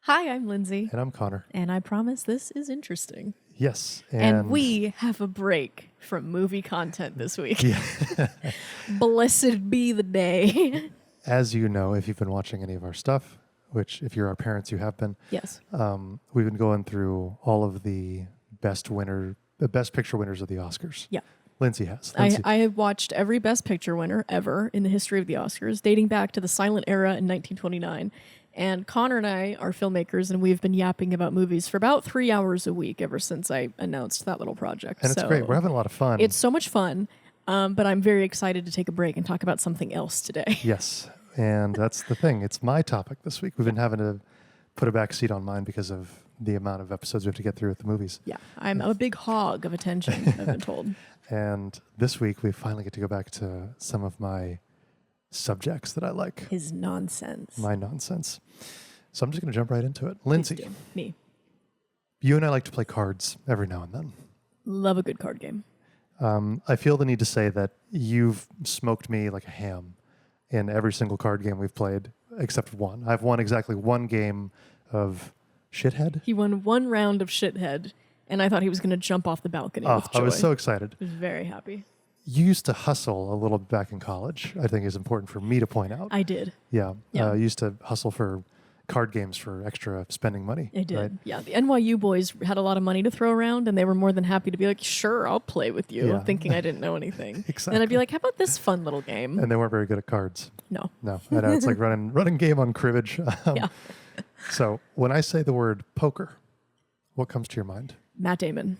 Hi, I'm Lindsay, And I'm Connor. and I promise this is interesting. Yes. And we have a break from movie content this week. Yeah. Blessed be the day. As you know, if you've been watching any of our stuff, which if you're our parents, you have been, Yes. we've been going through all of the best picture winners of the Oscars. Yeah. Lindsay has. Lindsay. I have watched every Best Picture winner ever in the history of the Oscars, dating back to the silent era in 1929. And Connor and I are filmmakers, and we've been yapping about movies for about 3 hours a week ever since I announced that little project. And it's great. We're having a lot of fun. It's so much fun, but I'm very excited to take a break and talk about something else today. Yes. And that's the thing. It's my topic this week. We've been having to put a back seat on mine because of the amount of episodes we have to get through with the movies. Yeah, I'm a big hog of attention, I've been told. And this week, we finally get to go back to some of my subjects that I like. His nonsense. My nonsense. So I'm just going to jump right into it. Lindsay, Please do. Me. you and I like to play cards every now and then. Love a good card game. I feel the need to say that you've smoked me like a ham in every single card game we've played, except one. I've won exactly one game of Shithead. He won one round of Shithead, and I thought he was going to jump off the balcony Oh, with joy. I was so excited. I was very happy. You used to hustle a little bit back in college, I think is important for me to point out. I did. Yeah. Yeah. I used to hustle for card games for extra spending money. I did. Right? Yeah, the NYU boys had a lot of money to throw around, and they were more than happy to be like, sure, I'll play with you, Yeah. thinking I didn't know anything. Exactly. And I'd be like, how about this fun little game? And they weren't very good at cards. No. No, I know. It's like running game on cribbage. Yeah. So when I say the word poker, what comes to your mind? Matt Damon.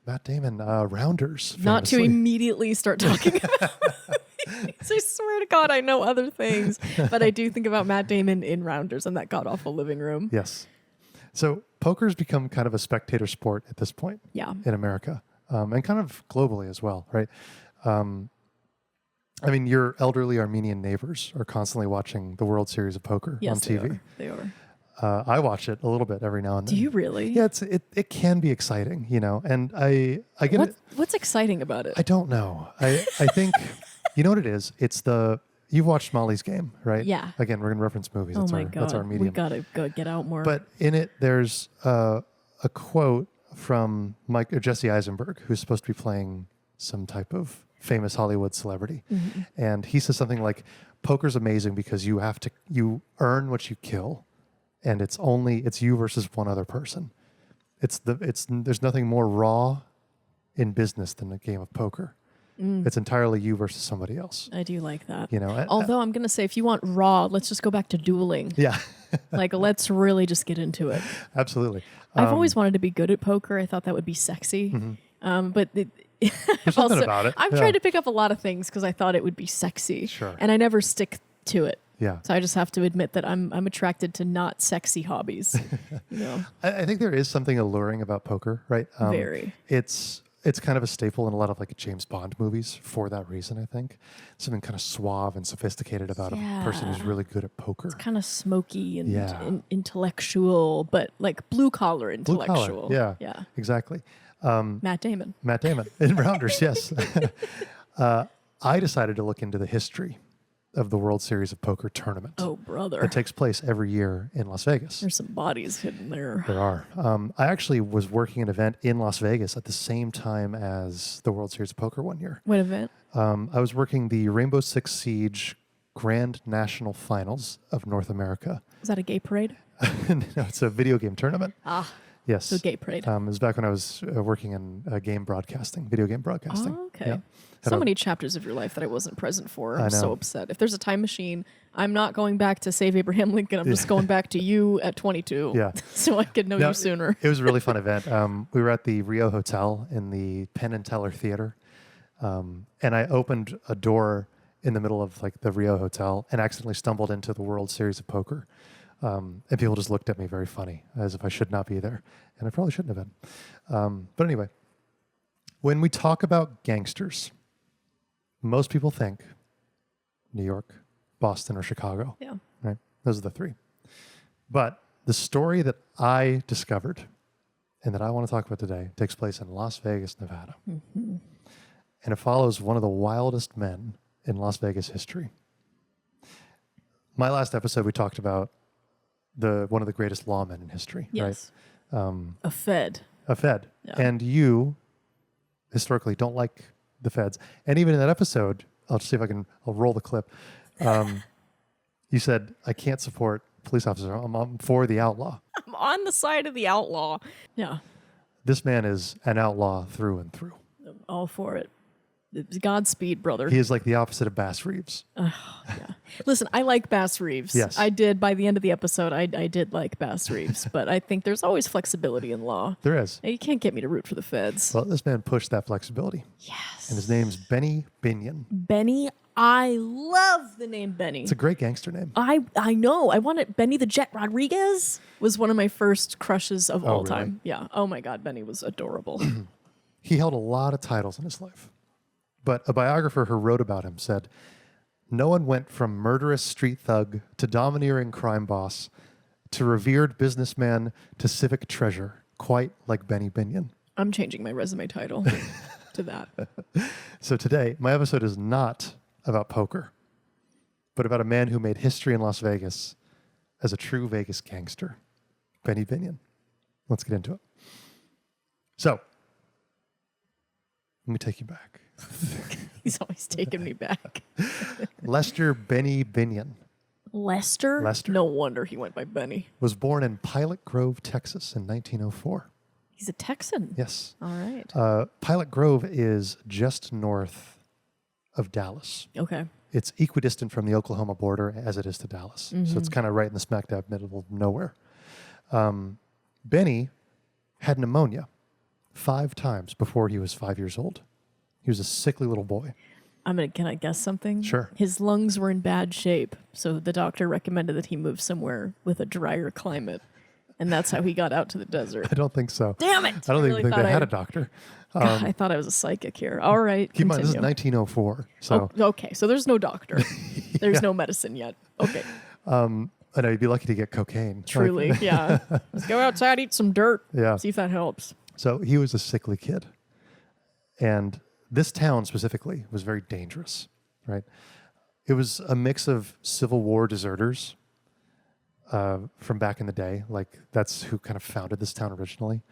Matt Damon, Rounders. Not to famously. immediately start talking about movies. I swear to God, I know other things, but I do think about Matt Damon in Rounders and that god awful living room. Yes. So poker's become kind of a spectator sport at this point Yeah. in America, and kind of globally as well, right? I mean, your elderly Armenian neighbors are constantly watching the World Series of Poker Yes, on TV. They are. I watch it a little bit every now and then. Do you really? Yeah, it can be exciting, you know, and I get it. What's exciting about it? I don't know. I think, you know what it is? It's you've watched Molly's Game, right? Yeah. Again, we're going to reference movies. Oh That's my our, God. That's our medium. We got to go get out more. But in it, there's a quote from Jesse Eisenberg, who's supposed to be playing some type of famous Hollywood celebrity. Mm-hmm. And he says something like, poker's amazing because you earn what you kill. And it's you versus one other person. There's nothing more raw in business than a game of poker. It's entirely you versus somebody else. I do like that. You know, Although I'm going to say, if you want raw, let's just go back to dueling. yeah, Like, let's really just get into it. absolutely. I've always wanted to be good at poker. I thought that would be sexy. But There's something about it. I've Yeah. tried to pick up a lot of things because I thought it would be sexy. Sure. And I never stick to it. Yeah. So I just have to admit that I'm attracted to not sexy hobbies. You know, I think there is something alluring about poker, right? Very. It's kind of a staple in a lot of like James Bond movies for that reason, I think. Something kind of suave and sophisticated about a person who's Yeah. really good at poker. kind of smoky and Yeah. intellectual, but like blue collar Blue intellectual. collar, yeah. Yeah. Exactly. Matt Damon. Matt Damon in Rounders, yes. I decided to look into the history of the World Series of Poker tournament. Oh, brother. That takes place every year in Las Vegas. There's some bodies hidden there. There are. I actually was working an event in Las Vegas at the same time as the World Series of Poker one year. What event? I was working the Rainbow Six Siege Grand National Finals of North America. Is that a gay parade? No, it's a video game tournament. Ah, Yes. so gay parade. It was back when I was working in game broadcasting, video game broadcasting. Oh, okay. Yeah. So Had a- many chapters of your life that I wasn't present for. I I'm so know. upset. If there's a time machine, I'm not going back to save Abraham Lincoln. I'm just going back to you at 22. Yeah. So I could know No, you sooner. It was a really fun event. We were at the Rio Hotel in the Penn and Teller Theater. And I opened a door in the middle of like the Rio Hotel and accidentally stumbled into the World Series of Poker. And people just looked at me very funny, as if I should not be there. And I probably shouldn't have been. But anyway, when we talk about gangsters, most people think New York, Boston, or Chicago. Yeah. Right? Those are the three. But the story that I discovered and that I want to talk about today takes place in Las Vegas, Nevada. Mm-hmm. And it follows one of the wildest men in Las Vegas history. My last episode, we talked about one of the greatest lawmen in history, Yes. right? A Fed. A Fed. Yeah. And you historically don't like the Feds. And even in that episode, I'll see if I'll roll the clip. You said, I can't support police officers. I'm for the outlaw. I'm on the side of the outlaw. Yeah. This man is an outlaw through and through. All for it. It's Godspeed, brother. He is like the opposite of Bass Reeves. Yeah. Listen, I like Bass Reeves. Yes. I did. By the end of the episode, I did like Bass Reeves. But I think there's always flexibility in law. There is. You can't get me to root for the Feds. Well, this man pushed that flexibility. Yes. And his name's Benny Binion. Benny. I love the name Benny. It's a great gangster name. I know. I wanted Benny the Jet Rodriguez was one of my first crushes of all really? time. Yeah. Oh my God, Benny was adorable. He held a lot of titles in his life. But a biographer who wrote about him said, no one went from murderous street thug to domineering crime boss to revered businessman to civic treasure, quite like Benny Binion. I'm changing my resume title to that. So today, my episode is not about poker, but about a man who made history in Las Vegas as a true Vegas gangster, Benny Binion. Let's get into it. So, let me take you back. He's always taking me back. Lester Benny Binion Lester? Lester. No wonder he went by Benny. was born in Pilot Grove, Texas in 1904. He's a Texan. Yes. All right. Pilot Grove is just north of Dallas. Okay. It's equidistant from the Oklahoma border as it is to Dallas. So it's kind of right in the smack dab middle of nowhere. Benny had pneumonia 5 times before he was 5 years old. He was a sickly little boy. Can I guess something? Sure. His lungs were in bad shape, so the doctor recommended that he move somewhere with a drier climate. And that's how he got out to the desert. I don't think so. Damn it! I don't really even think thought they had a doctor. God, I thought I was a psychic here. All right. Keep in mind, this is continue. 1904. So Okay, so there's no doctor. There's no medicine yet. Okay. I know you'd be lucky to get cocaine. Truly, yeah. Let's go outside, eat some dirt. Yeah. See if that helps. So he was a sickly kid. And this town specifically was very dangerous, right? It was a mix of Civil War deserters from back in the day. Like, that's who kind of founded this town originally.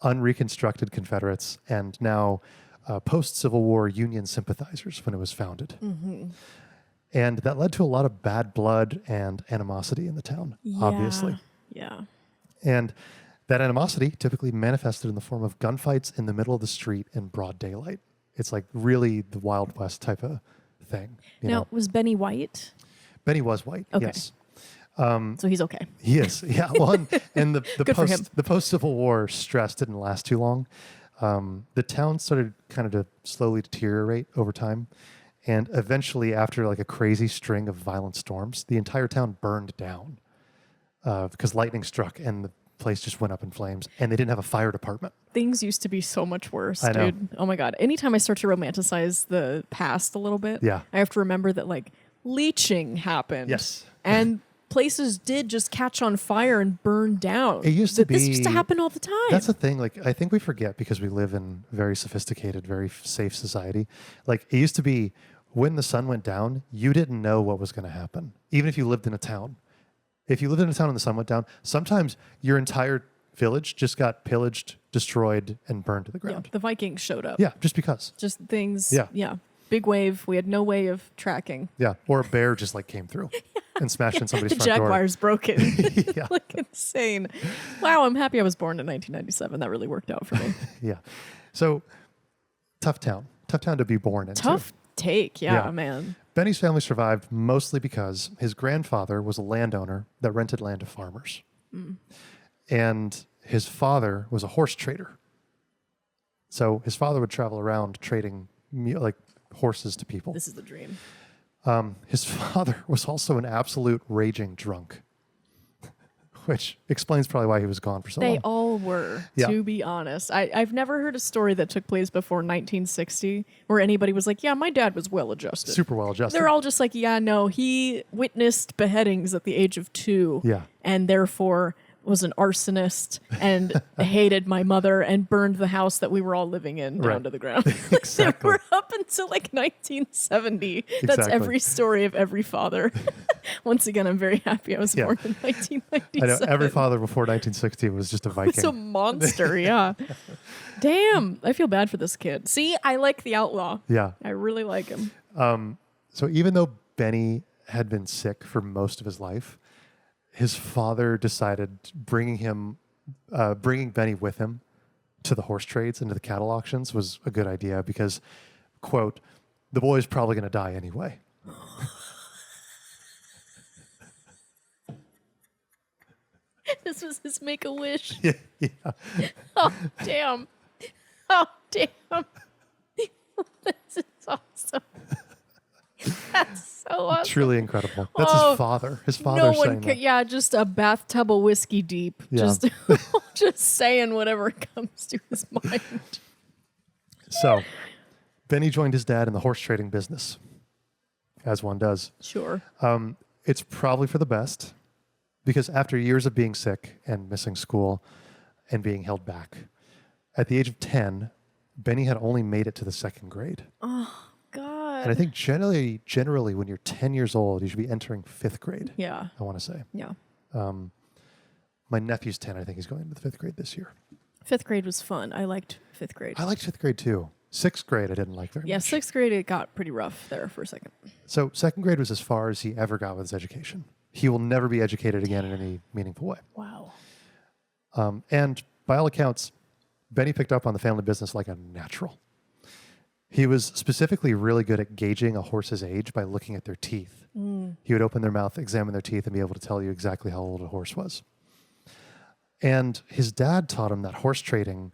Unreconstructed Confederates, and now post-Civil War Union sympathizers when it was founded. And that led to a lot of bad blood and animosity in the town, obviously. Yeah. And that animosity typically manifested in the form of gunfights in the middle of the street in broad daylight. It's like really the Wild West type of thing. You know? Was Benny white? Benny was white, Okay. yes. So he's okay. He is, yeah. Well, and Good for him. the post-Civil War stress didn't last too long. The town started kind of to slowly deteriorate over time. And eventually, after like a crazy string of violent storms, the entire town burned down because lightning struck and the place just went up in flames, and they didn't have a fire department. Things used to be so much worse, I know. dude. Oh my God. Anytime I start to romanticize the past a little bit, Yeah. I have to remember that like leeching happened. Yes. And places did just catch on fire and burn down. It used to be... This used to happen all the time. That's the thing. Like, I think we forget because we live in very sophisticated, very safe society. Like, it used to be when the sun went down, you didn't know what was going to happen, even if you lived in a town. If you lived in a town and the sun went down, sometimes your entire village just got pillaged, destroyed, and burned to the Yeah, ground. the Vikings showed up. Yeah, just because. Just things. Yeah. Yeah. Big wave. We had no way of tracking. Yeah, or a bear just like came through and smashed in somebody's The front door. Jaguars broke it. Yeah. Like insane. Wow, I'm happy I was born in 1997. That really worked out for me. Yeah. So, tough town to be born into. Tough take. Yeah, Yeah. man. Benny's family survived mostly because his grandfather was a landowner that rented land to farmers. And his father was a horse trader. So his father would travel around trading like horses to people. This is the dream. His father was also an absolute raging drunk, which explains probably why he was gone for so They long. all were, Yeah. to be honest. I've never heard a story that took place before 1960 where anybody was like, yeah, my dad was well adjusted. Super well adjusted. They're all just like, yeah, no, he witnessed beheadings at the age of 2. Yeah. And therefore was an arsonist and hated my mother and burned the house that we were all living in down Right. to the ground. Exactly. We're up until like 1970. That's Exactly. every story of every father. Once again, I'm very happy I was Yeah. born in I 1997. know every father before 1960 was just a Viking. It's a monster, yeah. Damn, I feel bad for this kid. See, I like the outlaw. Yeah. I really like him. So even though Benny had been sick for most of his life, his father decided bringing Benny with him to the horse trades and to the cattle auctions was a good idea because, quote, the boy's probably going to die anyway. This was his make-a-wish. Yeah. Oh, damn. Oh, damn. This is awesome. That's so awesome. Truly incredible. That's Oh, his father. His father No saying one that. could, yeah, just a bathtub of whiskey deep. Yeah. Just saying whatever comes to his mind. So Benny joined his dad in the horse trading business, as one does. Sure. It's probably for the best because after years of being sick and missing school and being held back, at the age of 10, Benny had only made it to the second grade. Oh, God. And I think generally when you're 10 years old, you should be entering fifth grade, Yeah. I want to say. Yeah. My nephew's 10. I think he's going into the fifth grade this year. Fifth grade was fun. I liked fifth grade. I liked fifth grade too. Sixth grade I didn't like very Yeah, much. sixth grade, it got pretty rough there for a second. So second grade was as far as he ever got with his education. He will never be educated again in any meaningful way. Wow. And by all accounts, Benny picked up on the family business like a natural. He was specifically really good at gauging a horse's age by looking at their teeth. He would open their mouth, examine their teeth, and be able to tell you exactly how old a horse was. And his dad taught him that horse trading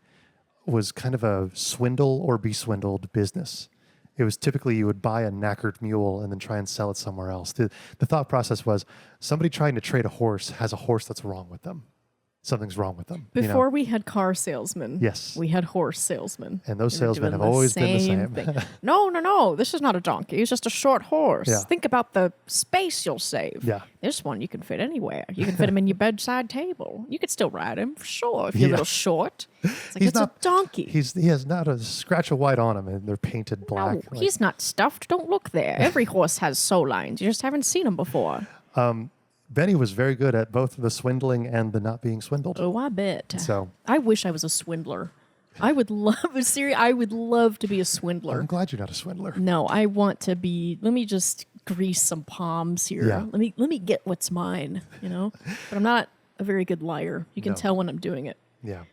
was kind of a swindle or be swindled business. It was typically you would buy a knackered mule and then try and sell it somewhere else. The thought process was somebody trying to trade a horse has a horse that's wrong with them. Something's wrong with them. Before we had car salesmen, Yes. we had horse salesmen. And those They were salesmen doing have always been the same. thing. No, this is not a donkey. It's just a short horse. Yeah. Think about the space you'll save. Yeah. This one you can fit anywhere. You can fit him in your bedside table. You could still ride him, for sure, if you're a Yeah. little short. It's like, He's it's not- a donkey. He has not a scratch of white on him, and they're painted black. No, he's not stuffed. Don't look there. Every horse has soul lines. You just haven't seen them before. Benny was very good at both the swindling and the not being swindled. Oh, I bet. So I wish I was a swindler. I would love I would love to be a swindler. I'm glad you're not a swindler. No, I want to be. Let me just grease some palms here. Yeah. Let me get what's mine. But I'm not a very good liar. You can No. tell when I'm doing it. Yeah,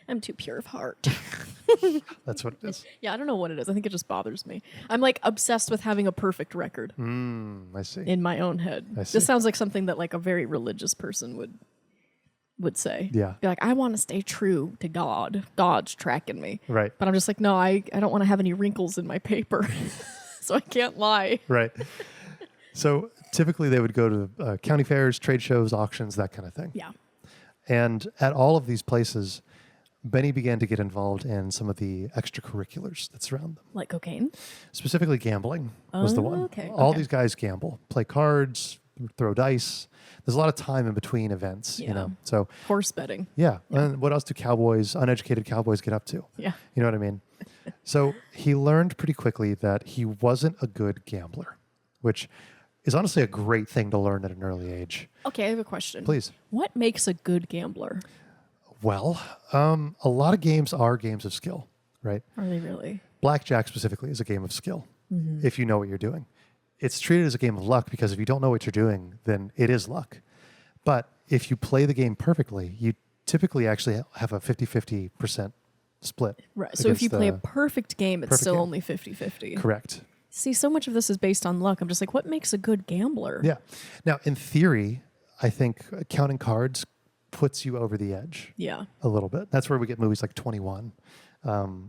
I'm too pure of heart. that's what it is. Yeah, I don't know what it is. I think it just bothers me. I'm like obsessed with having a perfect record I see. in my own head. I see. This sounds like something that like a very religious person would say. Yeah. Be like, I want to stay true to God. God's tracking me. Right. But I'm just like, no, I don't want to have any wrinkles in my paper. So I can't lie. Right. So typically they would go to county fairs, trade shows, auctions, that kind of thing. Yeah. And at all of these places, Benny began to get involved in some of the extracurriculars that surround them. Like cocaine? Specifically gambling was the one. Okay, All okay. these guys gamble, play cards, throw dice. There's a lot of time in between events, Yeah. So Horse betting. yeah. And what else do uneducated cowboys get up to? Yeah. You know what I mean? So he learned pretty quickly that he wasn't a good gambler, which is honestly a great thing to learn at an early age. Okay, I have a question. Please. What makes a good gambler? Well, a lot of games are games of skill, right? Are they really? Blackjack specifically is a game of skill, Mm-hmm. if you know what you're doing. It's treated as a game of luck because if you don't know what you're doing, then it is luck. But if you play the game perfectly, you typically actually have a 50-50% split. Right. So if you against play a the- perfect game, it's perfect still game. only 50-50. Correct. See, so much of this is based on luck. I'm just like, what makes a good gambler? Yeah. Now, in theory, I think counting cards puts you over the edge Yeah. a little bit. That's where we get movies like 21,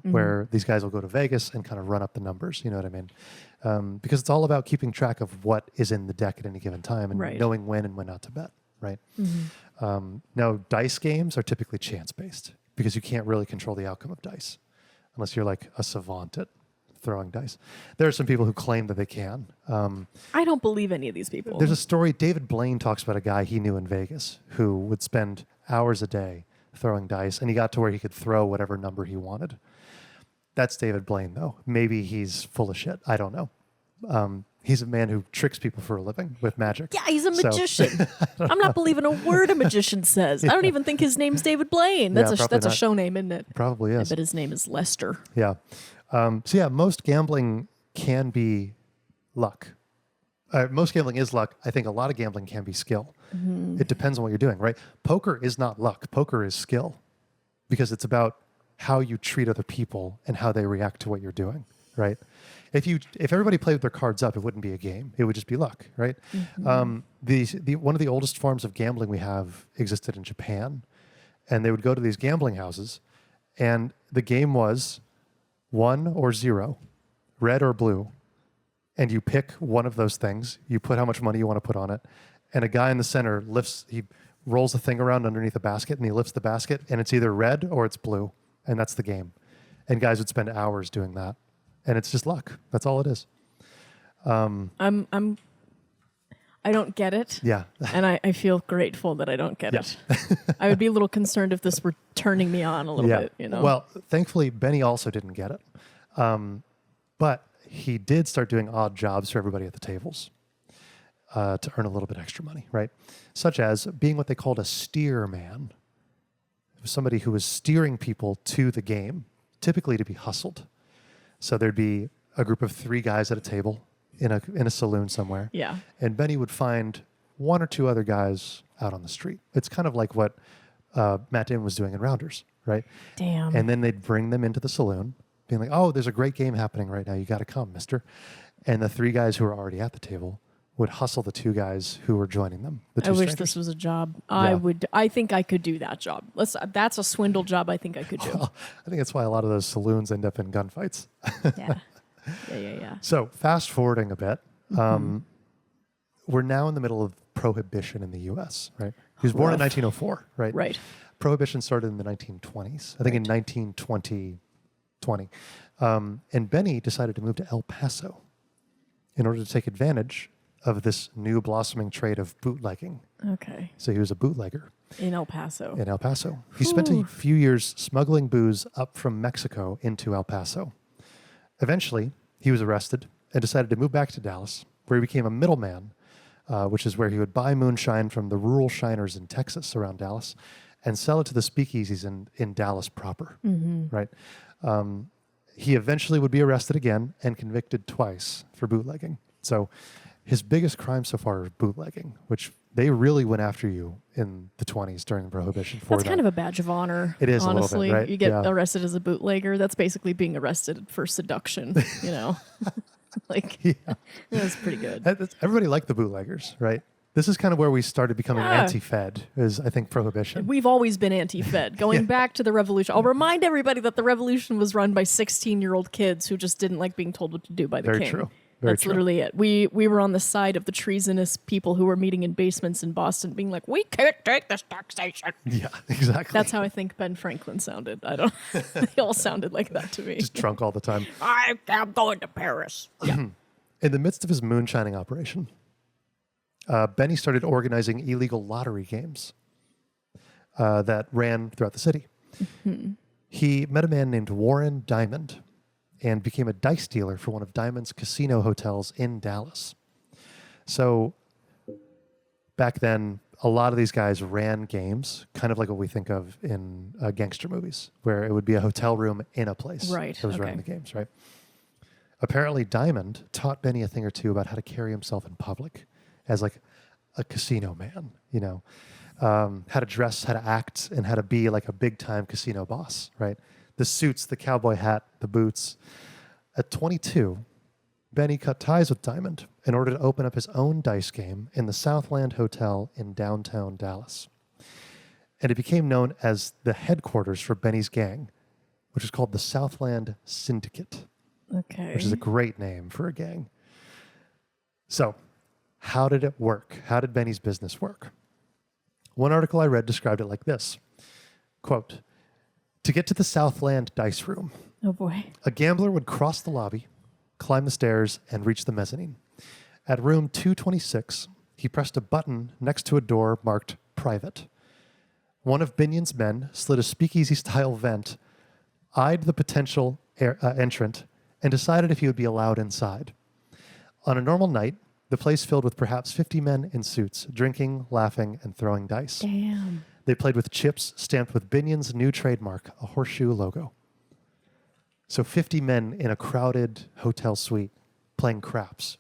where these guys will go to Vegas and kind of run up the numbers. You know what I mean? Because it's all about keeping track of what is in the deck at any given time and Right. knowing when and when not to bet, right? Now, dice games are typically chance-based because you can't really control the outcome of dice unless you're like a savant at throwing dice. There are some people who claim that they can. I don't believe any of these people. There's a story, David Blaine talks about a guy he knew in Vegas who would spend hours a day throwing dice, and he got to where he could throw whatever number he wanted. That's David Blaine, though. Maybe he's full of shit. I don't know. He's a man who tricks people for a living with magic. Yeah, he's a magician. I'm not believing a word a magician says. I don't even think his name's David Blaine. That's a show name, isn't it? Probably is. I bet his name is Lester. Yeah. Most gambling can be luck. Most gambling is luck. I think a lot of gambling can be skill. Mm-hmm. It depends on what you're doing, right? Poker is not luck. Poker is skill because it's about how you treat other people and how they react to what you're doing, right? If everybody played with their cards up, it wouldn't be a game. It would just be luck, right? Mm-hmm. One of the oldest forms of gambling we have existed in Japan, and they would go to these gambling houses, and the game was 1 or 0, red or blue, and you pick one of those things. You put how much money you want to put on it, and a guy in the center he rolls a thing around underneath a basket, and he lifts the basket, and it's either red or it's blue, and that's the game. And guys would spend hours doing that. And it's just luck. That's all it is. I don't get it. Yeah. And I feel grateful that I don't get it. I would be a little concerned if this were turning me on a little bit, you know? Well, thankfully, Benny also didn't get it. But he did start doing odd jobs for everybody at the tables to earn a little bit extra money, right? Such as being what they called a steer man. It was somebody who was steering people to the game, typically to be hustled. So there'd be a group of 3 guys at a table in a saloon somewhere. Yeah. And Benny would find 1 or 2 other guys out on the street. It's kind of like what Matt Damon was doing in Rounders, right? Damn. And then they'd bring them into the saloon, being like, "Oh, there's a great game happening right now. You got to come, mister." And the 3 guys who were already at the table would hustle the 2 guys who were joining them. I wish this was a job. Yeah. I think I could do that job. That's a swindle job I think I could do. Well, I think that's why a lot of those saloons end up in gunfights. Yeah. So fast forwarding a bit, we're now in the middle of Prohibition in the U.S., right? He was born in 1904, right? Right. Prohibition started in the 1920s, I think in 1920. And Benny decided to move to El Paso in order to take advantage of this new blossoming trade of bootlegging. Okay. So he was a bootlegger. In El Paso. He spent a few years smuggling booze up from Mexico into El Paso. Eventually, he was arrested and decided to move back to Dallas, where he became a middleman, which is where he would buy moonshine from the rural shiners in Texas around Dallas and sell it to the speakeasies in Dallas proper, right? He eventually would be arrested again and convicted twice for bootlegging. So his biggest crime so far is bootlegging, which they really went after you in the 20s during Prohibition for that. That's kind of a badge of honor. It is honestly. A little bit, right? You get arrested as a bootlegger. That's basically being arrested for seduction, you know? That's pretty good. Everybody liked the bootleggers, right? This is kind of where we started becoming anti-Fed, is I think Prohibition. We've always been anti-Fed. Going back to the revolution, I'll remind everybody that the revolution was run by 16-year-old kids who just didn't like being told what to do by the king. Very true. That's literally it. We were on the side of the treasonous people who were meeting in basements in Boston, being like, "We can't take this taxation." Yeah, exactly. That's how I think Ben Franklin sounded. I don't. They all sounded like that to me. Just drunk all the time. I'm going to Paris. Yeah. In the midst of his moonshining operation, Benny started organizing illegal lottery games that ran throughout the city. He met a man named Warren Diamond and became a dice dealer for one of Diamond's casino hotels in Dallas. So back then, a lot of these guys ran games, kind of like what we think of in gangster movies, where it would be a hotel room in a place that was running the games, right? Apparently, Diamond taught Benny a thing or two about how to carry himself in public as like a casino man, you know, how to dress, how to act, and how to be like a big-time casino boss, right? The suits, the cowboy hat, the boots. At 22, Benny cut ties with Diamond in order to open up his own dice game in the Southland Hotel in downtown Dallas. And it became known as the headquarters for Benny's gang, which is called the Southland Syndicate. Okay. Which is a great name for a gang. So, how did it work? How did Benny's business work? One article I read described it like this. Quote, "To get to the Southland dice room, oh boy, a gambler would cross the lobby climbed the stairs, and reached the mezzanine. At room 226, he pressed a button next to a door marked private. One of Binion's men slid a speakeasy-style vent, eyed the potential entrant, and decided if he would be allowed inside. On a normal night, the place filled with perhaps 50 men in suits, drinking, laughing, and throwing dice. Damn. They played with chips stamped with Binion's new trademark, a horseshoe logo. So 50 men in a crowded hotel suite playing craps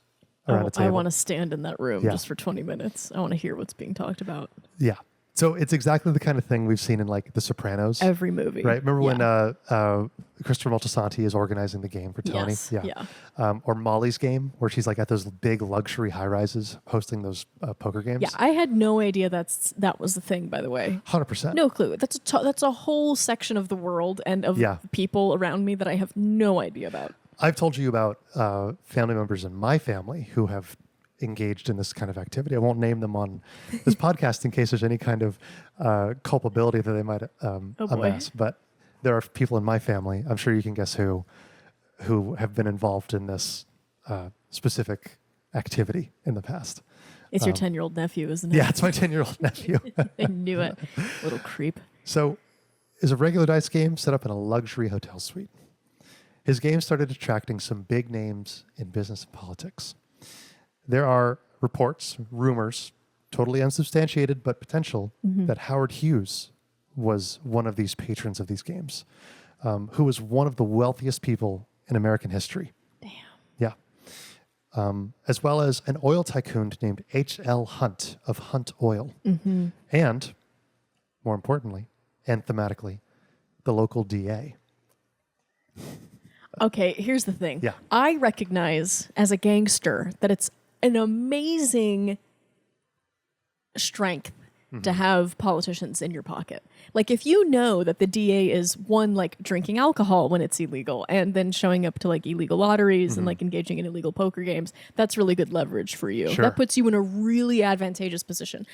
around a table. I want to stand in that room Yeah. just for 20 minutes. I want to hear what's being talked about. Yeah. So it's exactly the kind of thing we've seen in like The Sopranos. Every movie. Right? Remember Yeah. when Christopher Moltisanti is organizing the game for Tony? Yes. Yeah. Or Molly's game, where she's like at those big luxury high-rises hosting those poker games. Yeah, I had no idea that was the thing, by the way. 100%. No clue. That's a whole section of the world and of Yeah. people around me that I have no idea about. I've told you about family members in my family who have engaged in this kind of activity. I won't name them on this podcast in case there's any kind of culpability that they might amass. But there are people in my family, I'm sure you can guess who have been involved in this specific activity in the past. It's your 10-year-old nephew, isn't it? Yeah, it's my 10-year-old nephew. I knew it. Little creep. So is a regular dice game set up in a luxury hotel suite. His game started attracting some big names in business and politics. There are reports, rumors, totally unsubstantiated but potential, that Howard Hughes was one of these patrons of these games, who was one of the wealthiest people in American history. Damn. Yeah. As well as an oil tycoon named H.L. Hunt of Hunt Oil. And, more importantly, and thematically, the local DA. Okay, here's the thing. Yeah. I recognize as a gangster that it's an amazing strength to have politicians in your pocket. Like if you know that the DA is one, like drinking alcohol when it's illegal and then showing up to like illegal lotteries and like engaging in illegal poker games, that's really good leverage for you. Sure. That puts you in a really advantageous position.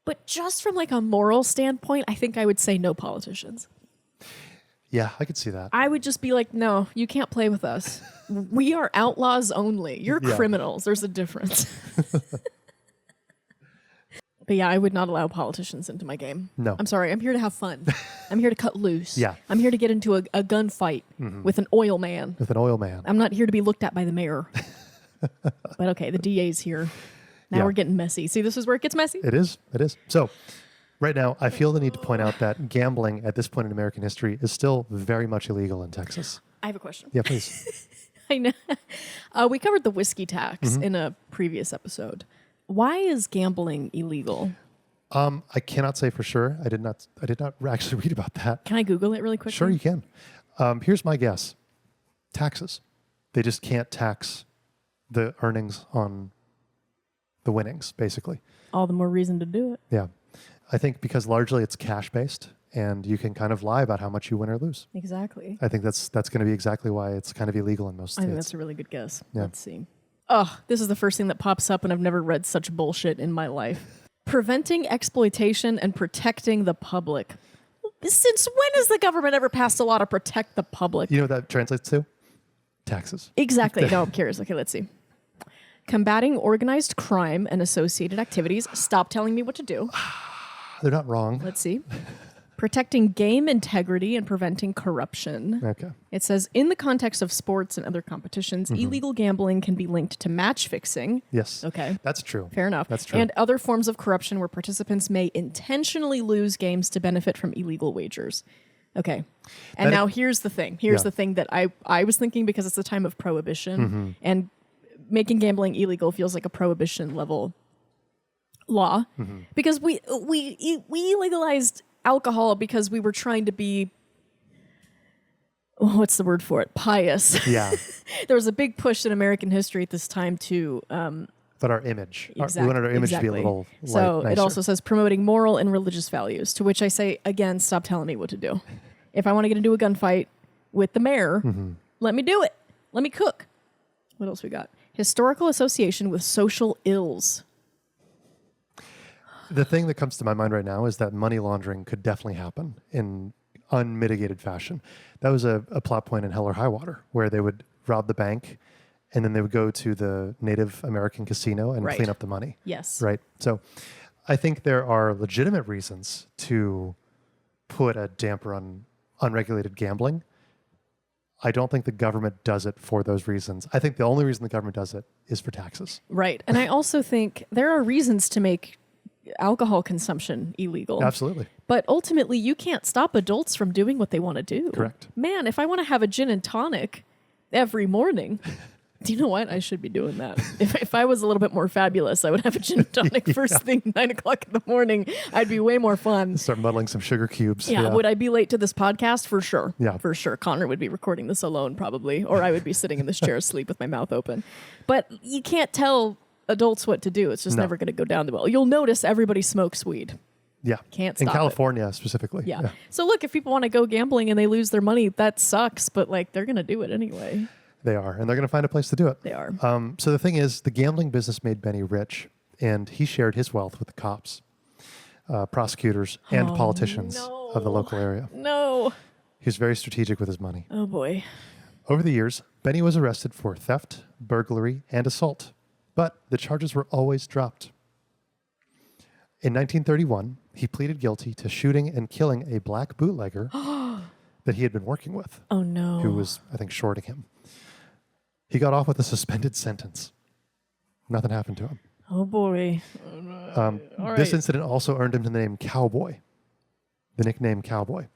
But just from like a moral standpoint, I think I would say no politicians. Yeah, I could see that. I would just be like, no, you can't play with us. We are outlaws only. You're Yeah. criminals. There's a difference. But yeah, I would not allow politicians into my game. No. I'm sorry. I'm here to have fun. I'm here to cut loose. Yeah. I'm here to get into a gunfight with an oil man. With an oil man. I'm not here to be looked at by the mayor. But okay, the DA's here. Now Yeah. we're getting messy. See, this is where it gets messy. It is. It is. So right now, I feel the need to point out that gambling at this point in American history is still very much illegal in Texas. I have a question. Yeah, please. I know. We covered the whiskey tax in a previous episode. Why is gambling illegal? I cannot say for sure. I did not actually read about that. Can I Google it really quickly? Sure, you can. Here's my guess. Taxes. They just can't tax the earnings on the winnings, basically. All the more reason to do it. Yeah. I think because largely it's cash-based and you can kind of lie about how much you win or lose. Exactly. I think that's going to be exactly why it's kind of illegal in most I states. think that's a really good guess. Yeah. Let's see. Oh, this is the first thing that pops up, and I've never read such bullshit in my life. Preventing exploitation and protecting the public. Since when has the government ever passed a law to protect the public? You know what that translates to? Taxes. Exactly. No, I'm curious. Okay, let's see. Combating organized crime and associated activities. Stop telling me what to do. They're not wrong. Let's see. Protecting game integrity and preventing corruption. Okay. It says, in the context of sports and other competitions, illegal gambling can be linked to match fixing. Yes. Okay. That's true. Fair enough. That's true. And other forms of corruption where participants may intentionally lose games to benefit from illegal wagers. Okay. And That- now here's the thing. Here's Yeah. the thing that I was thinking, because it's the time of prohibition and making gambling illegal feels like a prohibition level law, because we legalized alcohol because we were trying to be, what's the word for it? Pious. Yeah. There was a big push in American history at this time to But our image. We Exactly. wanted our image to be a Exactly. little So nicer. it also says promoting moral and religious values, to which I say, again, stop telling me what to do. If I want to get into a gunfight with the mayor, let me do it. Let me cook. What else we got? Historical association with social ills. The thing that comes to my mind right now is that money laundering could definitely happen in unmitigated fashion. That was a plot point in Hell or High Water, where they would rob the bank and then they would go to the Native American casino and Right. clean up the money. Yes. Right. So I think there are legitimate reasons to put a damper on unregulated gambling. I don't think the government does it for those reasons. I think the only reason the government does it is for taxes. Right. And I also think there are reasons to make alcohol consumption illegal. Absolutely. But ultimately, you can't stop adults from doing what they want to do. Correct. Man, if I want to have a gin and tonic every morning, do you know what? I should be doing that. If I was a little bit more fabulous, I would have a gin and tonic first thing, 9 o'clock in the morning. I'd be way more fun. Start muddling some sugar cubes. Yeah. Would I be late to this podcast? For sure. Yeah. For sure. Connor would be recording this alone, probably, or I would be sitting in this chair asleep with my mouth open. But you can't tell adults what to do. It's just No. never going to go down the well. You'll notice everybody smokes weed. Yeah. Can't In stop it. California specifically. Yeah. So look, if people want to go gambling and they lose their money, that sucks. But like, they're going to do it anyway. They are. And they're going to find a place to do it. They are. So the thing is, the gambling business made Benny rich, and he shared his wealth with the cops, prosecutors, and politicians of the local area. No. He was very strategic with his money. Oh boy. Over the years, Benny was arrested for theft, burglary, and assault, but the charges were always dropped. In 1931, he pleaded guilty to shooting and killing a black bootlegger that he had been working with, Oh no. who was, I think, shorting him. He got off with a suspended sentence. Nothing happened to him. Oh boy. All This right. incident also earned him the name Cowboy, the nickname Cowboy.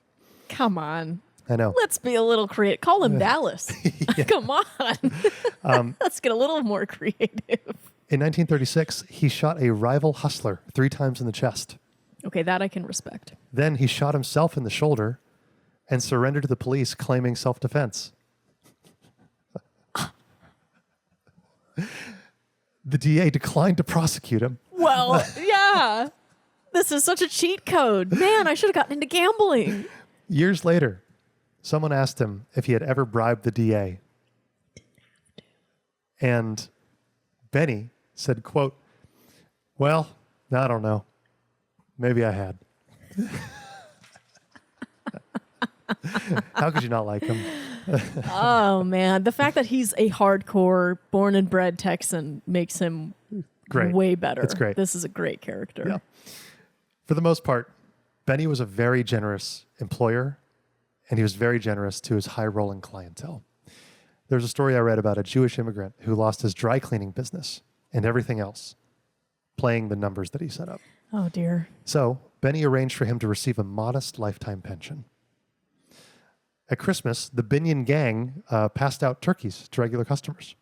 Come on. I know. Let's be a little creative. Call him Dallas. Come on. Let's get a little more creative. In 1936, he shot a rival hustler 3 times in the chest. Okay, that I can respect. Then he shot himself in the shoulder and surrendered to the police, claiming self-defense. The DA declined to prosecute him. Well, yeah. This is such a cheat code. Man, I should have gotten into gambling. Years later, someone asked him if he had ever bribed the DA. And Benny said, quote, "Well, I don't know. Maybe I had." How could you not like him? Oh, man. The fact that he's a hardcore, born and bred Texan makes him Great. way better. It's great. This is a great character. Yeah. For the most part, Benny was a very generous employer, and he was very generous to his high-rolling clientele. There's a story I read about a Jewish immigrant who lost his dry cleaning business and everything else, playing the numbers that he set up. Oh, dear. So Benny arranged for him to receive a modest lifetime pension. At Christmas, the Binion gang passed out turkeys to regular customers.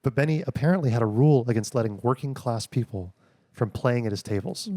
But Benny apparently had a rule against letting working class people from playing at his tables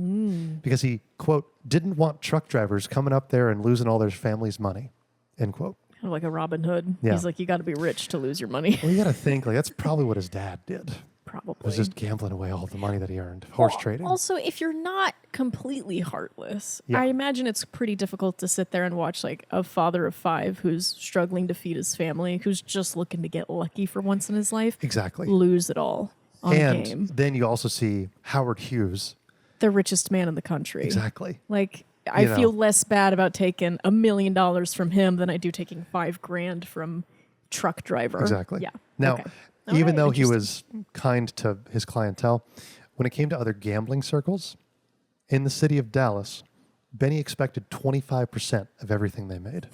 because he, quote, didn't want truck drivers coming up there and losing all their family's money, end quote. Kind of like a Robin Hood. Yeah. He's like, you got to be rich to lose your money. Well, you got to think, like, that's probably what his dad did. Probably. Was just gambling away all the money that he earned, horse trading. Also, if you're not completely heartless, Yeah. I imagine it's pretty difficult to sit there and watch like a father of 5 who's struggling to feed his family, who's just looking to get lucky for once in his life, Exactly. lose it all on a And game. then you also see Howard Hughes. The richest man in the country. Exactly. Like, I You know. feel less bad about taking $1 million from him than I do taking $5,000 from truck driver. Exactly. Yeah. Now, Okay. All even right, though he interesting. was kind to his clientele, when it came to other gambling circles, in the city of Dallas, Benny expected 25% of everything they made.